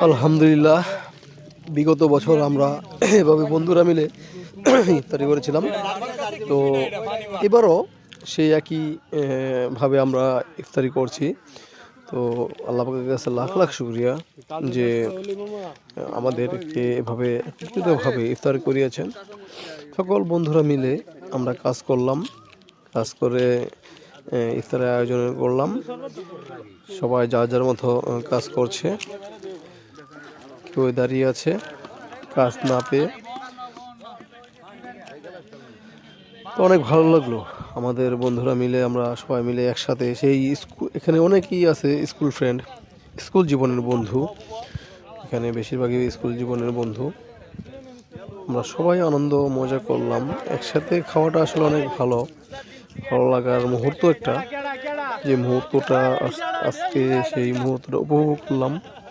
আলহামদুলিল্লাহ, বিগত বছর আমরা এভাবে বন্ধুরা মিলে ইফতারি করেছিলাম। তো এবারও সেই একই ভাবে আমরা ইফতারি করছি। তো আল্লাহ পাকের কাছে লাখ লাখ শুকরিয়া যে আমাদেরকে এভাবে একত্রিতভাবে ইফতার করিয়েছেন। সকল বন্ধুরা মিলে আমরা কাজ করলাম, কাজ করে ইফতারের আয়োজন করলাম। সবাই যার যার মতো কাজ করছে, কেউ দাঁড়িয়ে আছে কাজ না পেয়ে। তো অনেক ভালো লাগলো আমাদের বন্ধুরা মিলে, আমরা সবাই মিলে একসাথে সেই স্কুল, এখানে অনেকেই আছে স্কুল ফ্রেন্ড, স্কুল জীবনের বন্ধু, এখানে বেশিরভাগই স্কুল জীবনের বন্ধু। আমরা সবাই আনন্দ মজা করলাম একসাথে। খাওয়াটা আসলে অনেক ভালো লাগার মুহূর্ত একটা, যে মুহূর্তটা আজকে সেই মুহূর্তটা উপভোগ করলাম।